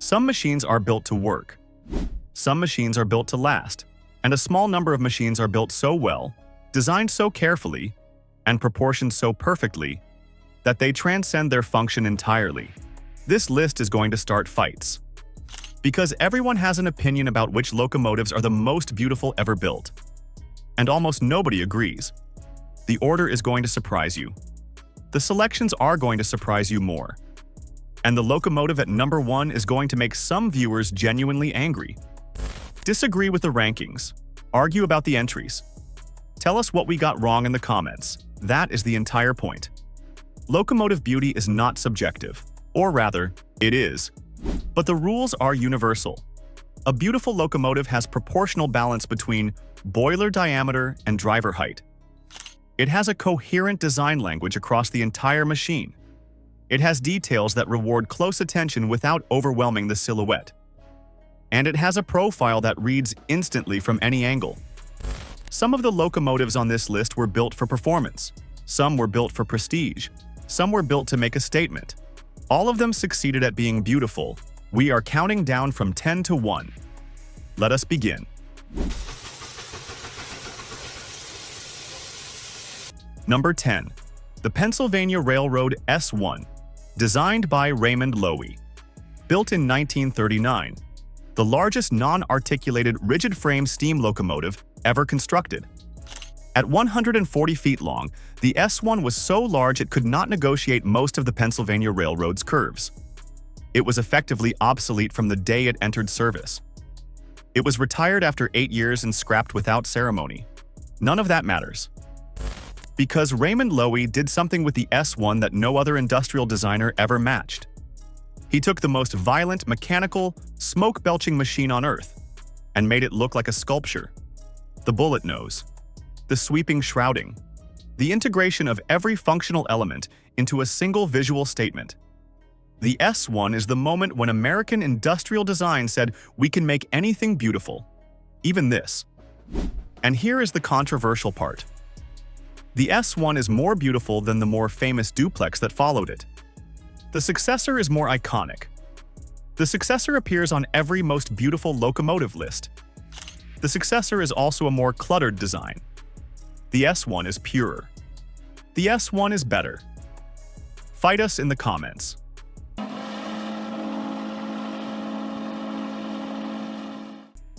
Some machines are built to work. Some machines are built to last, and a small number of machines are built so well, designed so carefully, and proportioned so perfectly that they transcend their function entirely. This list is going to start fights, because everyone has an opinion about which locomotives are the most beautiful ever built, and almost nobody agrees. The order is going to surprise you. The selections are going to surprise you more. And the locomotive at number 1 is going to make some viewers genuinely angry. Disagree with the rankings. Argue about the entries. Tell us what we got wrong in the comments. That is the entire point. Locomotive beauty is not subjective. Or rather, it is. But the rules are universal. A beautiful locomotive has proportional balance between boiler diameter and driver height. It has a coherent design language across the entire machine. It has details that reward close attention without overwhelming the silhouette. And it has a profile that reads instantly from any angle. Some of the locomotives on this list were built for performance. Some were built for prestige. Some were built to make a statement. All of them succeeded at being beautiful. We are counting down from 10 to 1. Let us begin. Number 10. The Pennsylvania Railroad S1. Designed by Raymond Loewy. Built in 1939, the largest non-articulated rigid-frame steam locomotive ever constructed. At 140 feet long, the S1 was so large it could not negotiate most of the Pennsylvania Railroad's curves. It was effectively obsolete from the day it entered service. It was retired after 8 years and scrapped without ceremony. None of that matters. Because Raymond Loewy did something with the S1 that no other industrial designer ever matched. He took the most violent, mechanical, smoke-belching machine on Earth and made it look like a sculpture. The bullet nose, the sweeping shrouding, the integration of every functional element into a single visual statement. The S1 is the moment when American industrial design said, we can make anything beautiful, even this. And here is the controversial part. The S1 is more beautiful than the more famous duplex that followed it. The successor is more iconic. The successor appears on every most beautiful locomotive list. The successor is also a more cluttered design. The S1 is purer. The S1 is better. Fight us in the comments.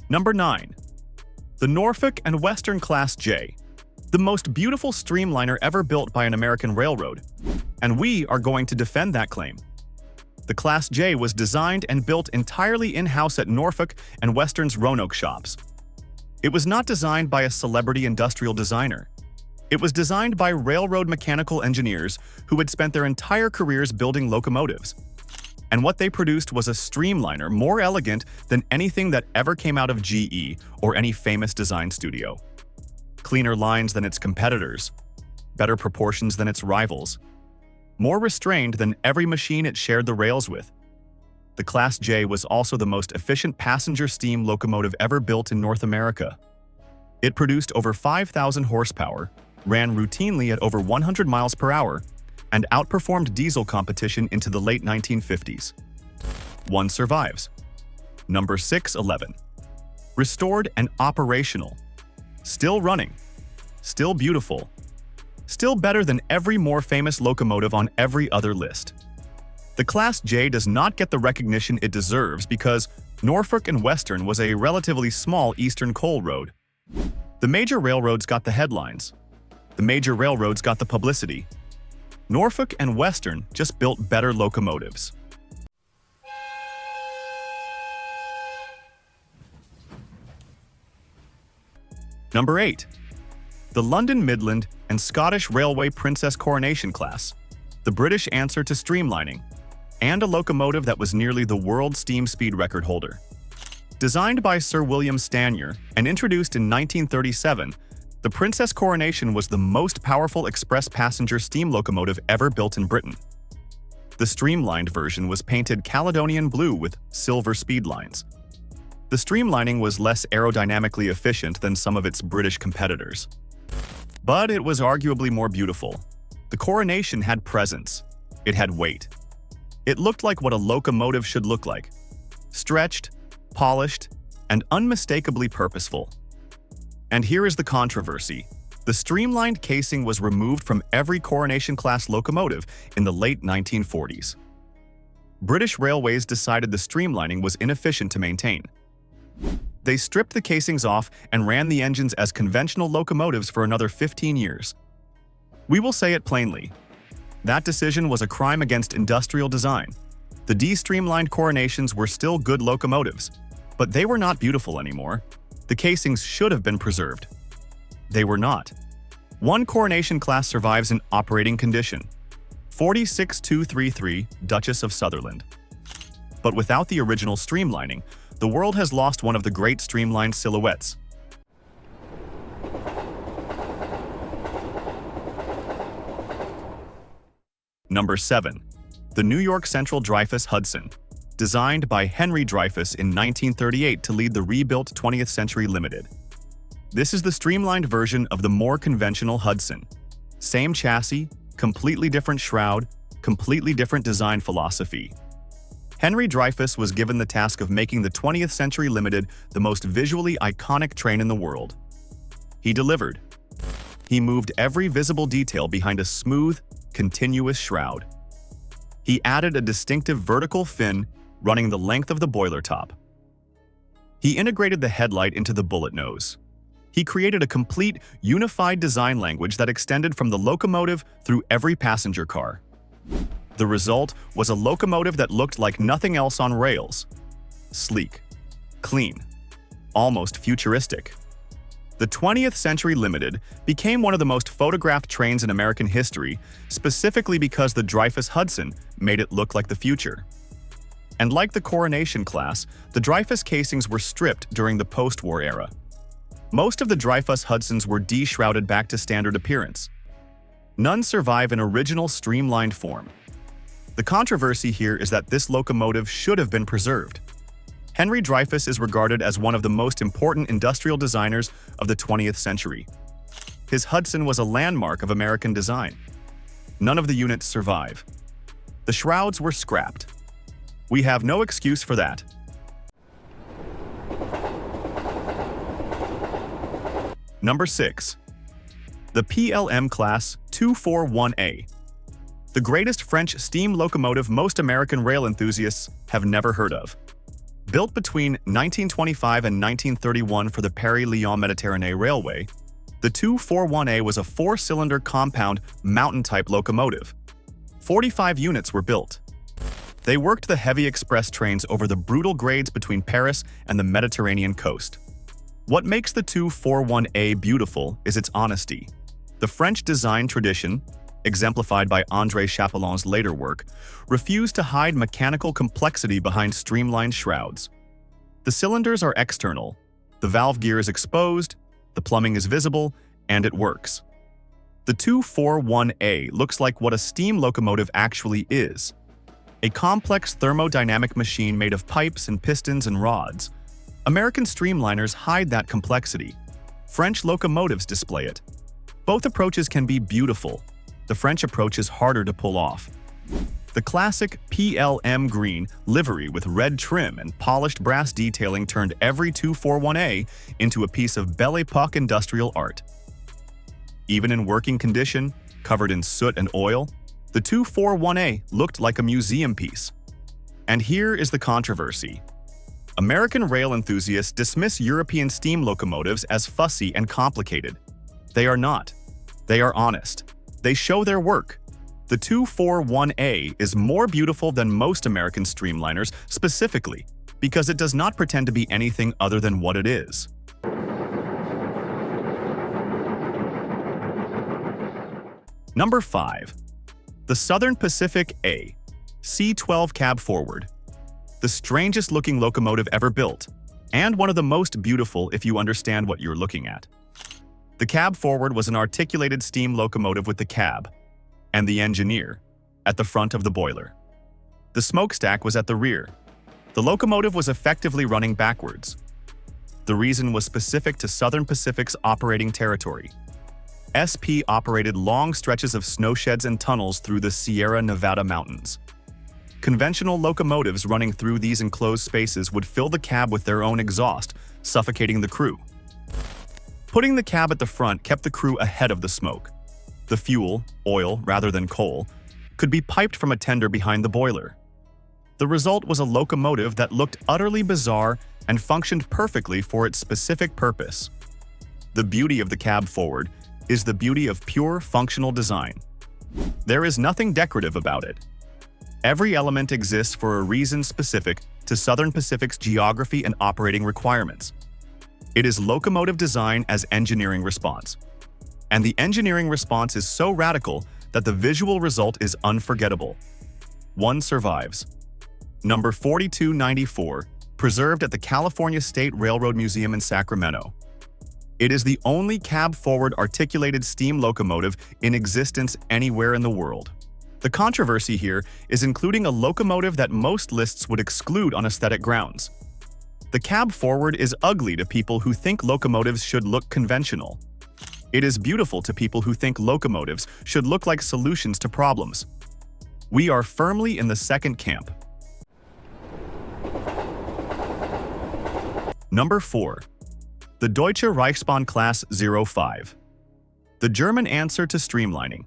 Number 9. The Norfolk and Western Class J. The most beautiful streamliner ever built by an American railroad, and we are going to defend that claim. The Class J was designed and built entirely in-house at Norfolk and Western's Roanoke shops. It was not designed by a celebrity industrial designer. It was designed by railroad mechanical engineers who had spent their entire careers building locomotives. And what they produced was a streamliner more elegant than anything that ever came out of GE or any famous design studio. Cleaner lines than its competitors, better proportions than its rivals, more restrained than every machine it shared the rails with. The Class J was also the most efficient passenger steam locomotive ever built in North America. It produced over 5,000 horsepower, ran routinely at over 100 miles per hour, and outperformed diesel competition into the late 1950s. One survives. Number 611. Restored and operational. Still running, still beautiful, still better than every more famous locomotive on every other list. The Class J does not get the recognition it deserves because Norfolk and Western was a relatively small eastern coal road. The major railroads got the headlines. The major railroads got the publicity. Norfolk and Western just built better locomotives. Number 8. The London Midland and Scottish Railway Princess Coronation Class, the British answer to streamlining, and a locomotive that was nearly the world steam speed record holder. Designed by Sir William Stanier and introduced in 1937, the Princess Coronation was the most powerful express passenger steam locomotive ever built in Britain. The streamlined version was painted Caledonian blue with silver speed lines. The streamlining was less aerodynamically efficient than some of its British competitors. But it was arguably more beautiful. The Coronation had presence. It had weight. It looked like what a locomotive should look like. stretched, polished, and unmistakably purposeful. And here is the controversy. The streamlined casing was removed from every Coronation-class locomotive in the late 1940s. British Railways decided the streamlining was inefficient to maintain. They stripped the casings off and ran the engines as conventional locomotives for another 15 years. We will say it plainly. That decision was a crime against industrial design. The de-streamlined Coronations were still good locomotives, but they were not beautiful anymore. The casings should have been preserved. They were not. One Coronation class survives in operating condition. 46233 Duchess of Sutherland. But without the original streamlining, the world has lost one of the great streamlined silhouettes. Number 7. The New York Central Dreyfuss Hudson, designed by Henry Dreyfuss in 1938 to lead the rebuilt 20th Century Limited. This is the streamlined version of the more conventional Hudson. Same chassis, completely different shroud, completely different design philosophy. Henry Dreyfuss was given the task of making the 20th Century Limited the most visually iconic train in the world. He delivered. He moved every visible detail behind a smooth, continuous shroud. He added a distinctive vertical fin running the length of the boiler top. He integrated the headlight into the bullet nose. He created a complete, unified design language that extended from the locomotive through every passenger car. The result was a locomotive that looked like nothing else on rails. Sleek, clean, almost futuristic. The 20th Century Limited became one of the most photographed trains in American history, specifically because the Dreyfuss Hudson made it look like the future. And like the Coronation class, the Dreyfuss casings were stripped during the post-war era. Most of the Dreyfuss Hudsons were de-shrouded back to standard appearance. None survive in original streamlined form. The controversy here is that this locomotive should have been preserved. Henry Dreyfuss is regarded as one of the most important industrial designers of the 20th century. His Hudson was a landmark of American design. None of the units survive. The shrouds were scrapped. We have no excuse for that. Number 6. The PLM Class 241A. The greatest French steam locomotive most American rail enthusiasts have never heard of. Built between 1925 and 1931 for the Paris-Lyon-Méditerranée Railway, the 241A was a 4-cylinder compound mountain-type locomotive. 45 units were built. They worked the heavy express trains over the brutal grades between Paris and the Mediterranean coast. What makes the 241A beautiful is its honesty. The French design tradition, exemplified by André Chapelon's later work, refused to hide mechanical complexity behind streamlined shrouds. The cylinders are external, the valve gear is exposed, the plumbing is visible, and it works. The 241A looks like what a steam locomotive actually is. A complex thermodynamic machine made of pipes and pistons and rods. American streamliners hide that complexity. French locomotives display it. Both approaches can be beautiful. The French approach is harder to pull off. The classic PLM green livery with red trim and polished brass detailing turned every 241A into a piece of Belle Epoque industrial art. Even in working condition, covered in soot and oil, the 241A looked like a museum piece. And here is the controversy. American rail enthusiasts dismiss European steam locomotives as fussy and complicated. They are not. They are honest. They show their work. The 241A is more beautiful than most American streamliners, specifically because it does not pretend to be anything other than what it is. Number 5. The Southern Pacific A, C12 cab forward. The strangest looking locomotive ever built, and one of the most beautiful if you understand what you're looking at. The cab forward was an articulated steam locomotive with the cab, and the engineer, at the front of the boiler. The smokestack was at the rear. The locomotive was effectively running backwards. The reason was specific to Southern Pacific's operating territory. SP operated long stretches of snowsheds and tunnels through the Sierra Nevada mountains. Conventional locomotives running through these enclosed spaces would fill the cab with their own exhaust, suffocating the crew. Putting the cab at the front kept the crew ahead of the smoke. The fuel, oil rather than coal, could be piped from a tender behind the boiler. The result was a locomotive that looked utterly bizarre and functioned perfectly for its specific purpose. The beauty of the cab forward is the beauty of pure functional design. There is nothing decorative about it. Every element exists for a reason specific to Southern Pacific's geography and operating requirements. It is locomotive design as engineering response. And the engineering response is so radical that the visual result is unforgettable. One survives. Number 4294, preserved at the California State Railroad Museum in Sacramento. It is the only cab-forward articulated steam locomotive in existence anywhere in the world. The controversy here is including a locomotive that most lists would exclude on aesthetic grounds. The cab-forward is ugly to people who think locomotives should look conventional. It is beautiful to people who think locomotives should look like solutions to problems. We are firmly in the second camp. Number 4. The Deutsche Reichsbahn Class 05. The German answer to streamlining,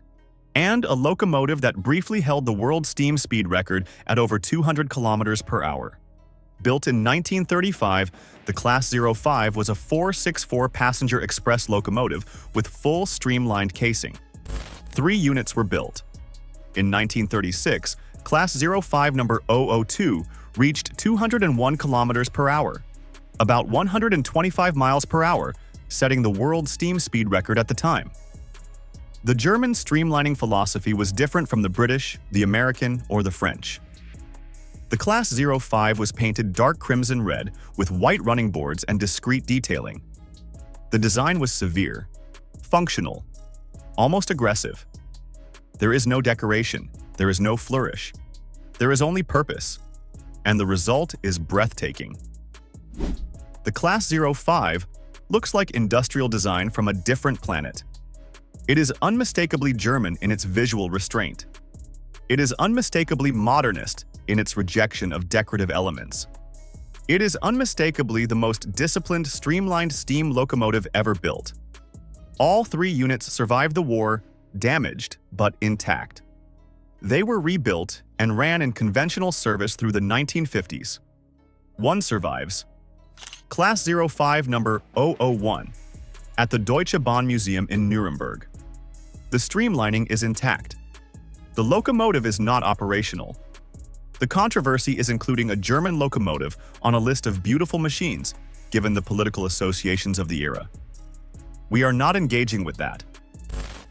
and a locomotive that briefly held the world steam speed record at over 200 kilometers per hour. Built in 1935, the Class 05 was a 464 passenger express locomotive with full streamlined casing. 3 units were built. In 1936, Class 05 number 002 reached 201 kilometers per hour, about 125 miles per hour, setting the world steam speed record at the time. The German streamlining philosophy was different from the British, the American, or the French. The Class 05 was painted dark crimson red with white running boards and discreet detailing. The design was severe, functional, almost aggressive. There is no decoration, there is no flourish. There is only purpose, and the result is breathtaking. The Class 05 looks like industrial design from a different planet. It is unmistakably German in its visual restraint. It is unmistakably modernist in its rejection of decorative elements. It is unmistakably the most disciplined, streamlined steam locomotive ever built. All 3 units survived the war, damaged but intact. They were rebuilt and ran in conventional service through the 1950s. One survives. Class 05 number 001 at the Deutsche Bahn Museum in Nuremberg. The streamlining is intact. The locomotive is not operational. The controversy is including a German locomotive on a list of beautiful machines, given the political associations of the era. We are not engaging with that.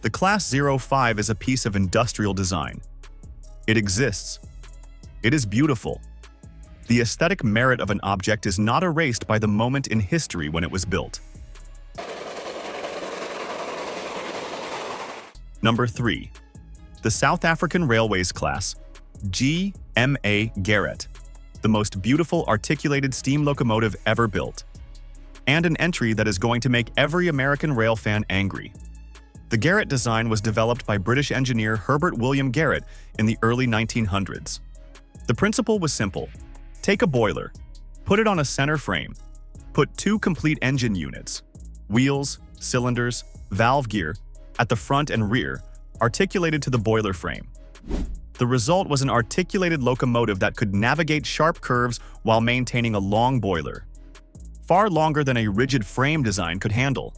The Class 05 is a piece of industrial design. It exists. It is beautiful. The aesthetic merit of an object is not erased by the moment in history when it was built. Number 3. The South African Railways Class GMA Garrett, the most beautiful articulated steam locomotive ever built, and an entry that is going to make every American rail fan angry. The Garrett design was developed by British engineer Herbert William Garrett in the early 1900s. The principle was simple. Take a boiler, put it on a center frame, put 2 complete engine units, wheels, cylinders, valve gear, at the front and rear, articulated to the boiler frame. The result was an articulated locomotive that could navigate sharp curves while maintaining a long boiler, far longer than a rigid frame design could handle.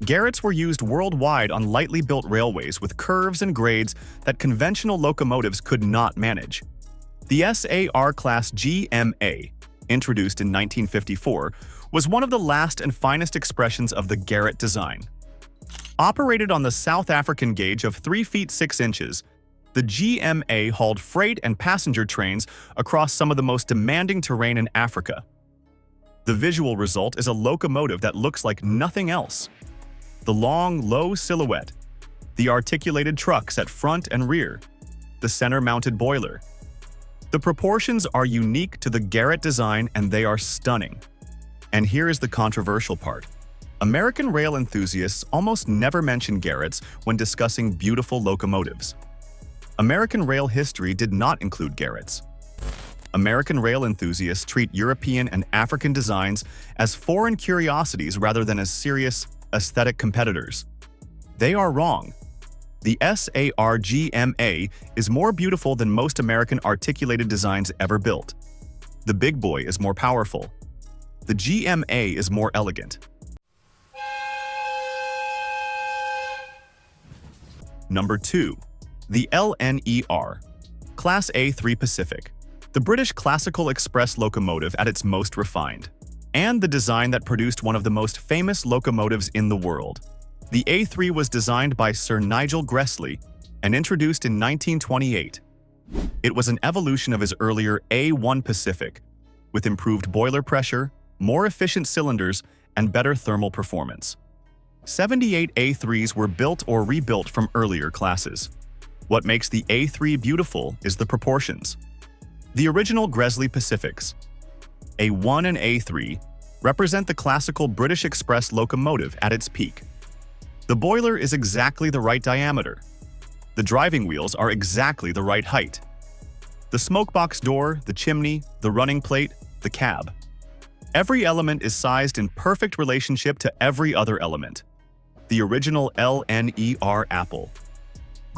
Garretts were used worldwide on lightly built railways with curves and grades that conventional locomotives could not manage. The SAR Class GMA, introduced in 1954, was one of the last and finest expressions of the Garrett design. Operated on the South African gauge of 3 feet 6 inches, the GMA hauled freight and passenger trains across some of the most demanding terrain in Africa. The visual result is a locomotive that looks like nothing else. The long, low silhouette, the articulated trucks at front and rear, the center-mounted boiler. The proportions are unique to the Garrett design and they are stunning. And here is the controversial part. American rail enthusiasts almost never mention Garretts when discussing beautiful locomotives. American rail history did not include Garrett's. American rail enthusiasts treat European and African designs as foreign curiosities rather than as serious, aesthetic competitors. They are wrong. The SARGMA is more beautiful than most American articulated designs ever built. The big boy is more powerful. The GMA is more elegant. Number 2. The LNER, Class A3 Pacific, the British classical express locomotive at its most refined, and the design that produced one of the most famous locomotives in the world. The A3 was designed by Sir Nigel Gresley and introduced in 1928. It was an evolution of his earlier A1 Pacific, with improved boiler pressure, more efficient cylinders, and better thermal performance. 78 A3s were built or rebuilt from earlier classes. What makes the A3 beautiful is the proportions. The original Gresley Pacifics, A1 and A3, represent the classical British Express locomotive at its peak. The boiler is exactly the right diameter. The driving wheels are exactly the right height. The smokebox door, the chimney, the running plate, the cab. Every element is sized in perfect relationship to every other element. The original LNER apple.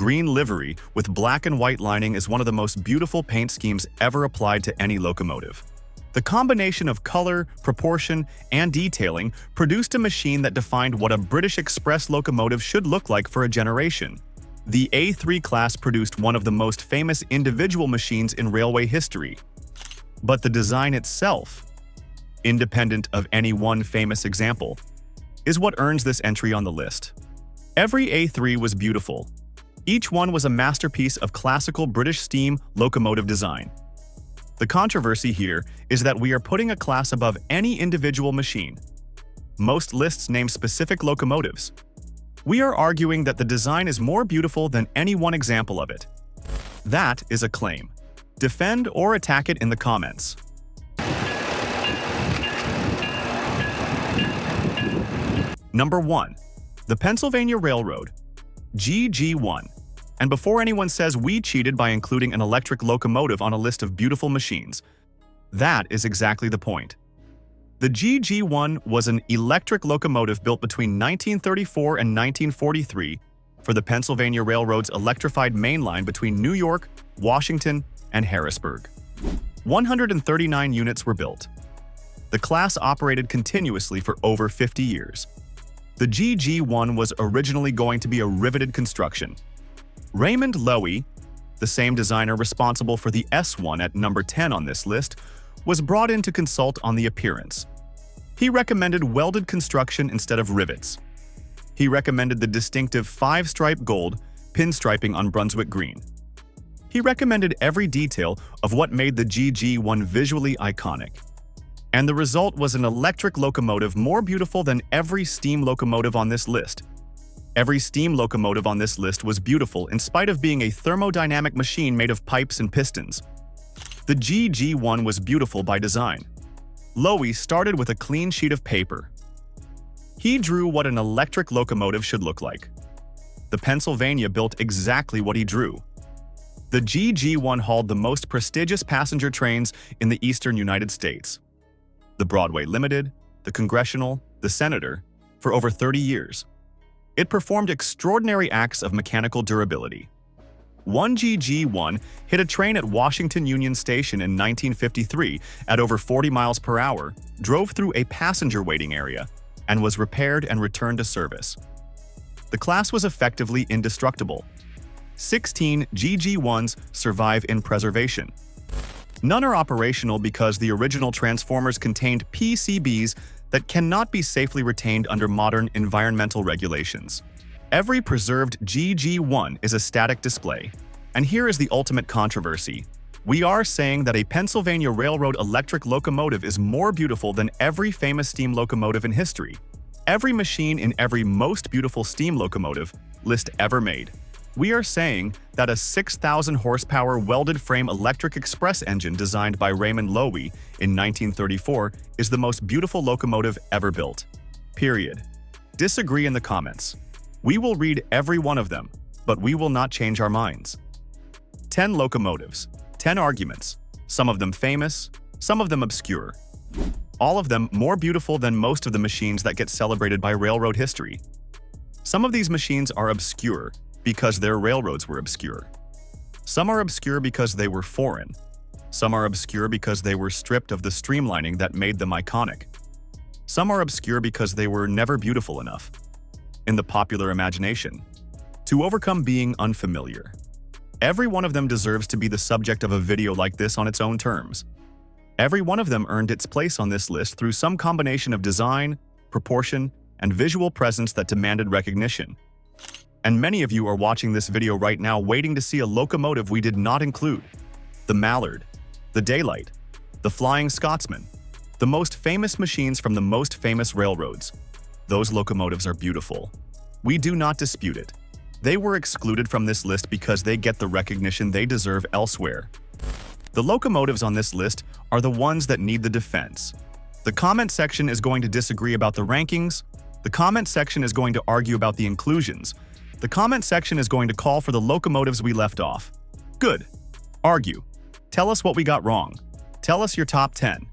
Green livery with black and white lining is one of the most beautiful paint schemes ever applied to any locomotive. The combination of color, proportion, and detailing produced a machine that defined what a British Express locomotive should look like for a generation. The A3 class produced one of the most famous individual machines in railway history. But the design itself, independent of any one famous example, is what earns this entry on the list. Every A3 was beautiful. Each one was a masterpiece of classical British steam locomotive design. The controversy here is that we are putting a class above any individual machine. Most lists name specific locomotives. We are arguing that the design is more beautiful than any one example of it. That is a claim. Defend or attack it in the comments. Number 1. The Pennsylvania Railroad GG1. And before anyone says we cheated by including an electric locomotive on a list of beautiful machines, that is exactly the point. The GG1 was an electric locomotive built between 1934 and 1943 for the Pennsylvania Railroad's electrified main line between New York, Washington, and Harrisburg. 139 units were built. The class operated continuously for over 50 years. The GG1 was originally going to be a riveted construction. Raymond Loewy, the same designer responsible for the S1 at number 10 on this list, was brought in to consult on the appearance. He recommended welded construction instead of rivets. He recommended the distinctive 5-stripe gold pinstriping on Brunswick green. He recommended every detail of what made the GG1 visually iconic. And the result was an electric locomotive more beautiful than every steam locomotive on this list. Every steam locomotive on this list was beautiful in spite of being a thermodynamic machine made of pipes and pistons. The GG1 was beautiful by design. Loewy started with a clean sheet of paper. He drew what an electric locomotive should look like. The Pennsylvania built exactly what he drew. The GG1 hauled the most prestigious passenger trains in the eastern United States. The Broadway Limited, the Congressional, the Senator, for over 30 years. It performed extraordinary acts of mechanical durability. One GG1 hit a train at Washington Union Station in 1953 at over 40 miles per hour, drove through a passenger waiting area, and was repaired and returned to service. The class was effectively indestructible. 16 GG1s survive in preservation. None are operational because the original transformers contained PCBs that cannot be safely retained under modern environmental regulations. Every preserved GG1 is a static display. And here is the ultimate controversy. We are saying that a Pennsylvania Railroad electric locomotive is more beautiful than every famous steam locomotive in history. Every machine in every most beautiful steam locomotive list ever made. We are saying that a 6,000 horsepower welded frame electric express engine designed by Raymond Loewy in 1934 is the most beautiful locomotive ever built. Period. Disagree in the comments. We will read every one of them, but we will not change our minds. 10 locomotives, 10 arguments, some of them famous, some of them obscure. All of them more beautiful than most of the machines that get celebrated by railroad history. Some of these machines are obscure because their railroads were obscure. Some are obscure because they were foreign. Some are obscure because they were stripped of the streamlining that made them iconic. Some are obscure because they were never beautiful enough, in the popular imagination, to overcome being unfamiliar. Every one of them deserves to be the subject of a video like this on its own terms. Every one of them earned its place on this list through some combination of design, proportion, and visual presence that demanded recognition. And many of you are watching this video right now waiting to see a locomotive we did not include. The Mallard, the Daylight, the Flying Scotsman, the most famous machines from the most famous railroads. Those locomotives are beautiful. We do not dispute it. They were excluded from this list because they get the recognition they deserve elsewhere. The locomotives on this list are the ones that need the defense. The comment section is going to disagree about the rankings. The comment section is going to argue about the inclusions. The comment section is going to call for the locomotives we left off. Good. Argue. Tell us what we got wrong. Tell us your top 10.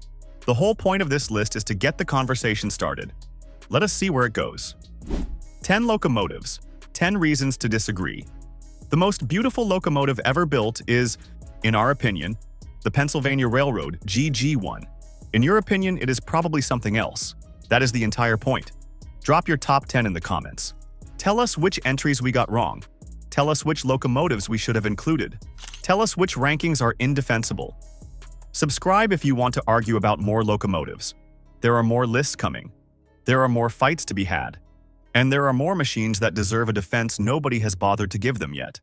The whole point of this list is to get the conversation started. Let us see where it goes. 10 locomotives. 10 reasons to disagree. The most beautiful locomotive ever built is, in our opinion, the Pennsylvania Railroad GG1. In your opinion, it is probably something else. That is the entire point. Drop your top 10 in the comments. Tell us which entries we got wrong. Tell us which locomotives we should have included. Tell us which rankings are indefensible. Subscribe if you want to argue about more locomotives. There are more lists coming. There are more fights to be had. And there are more machines that deserve a defense nobody has bothered to give them yet.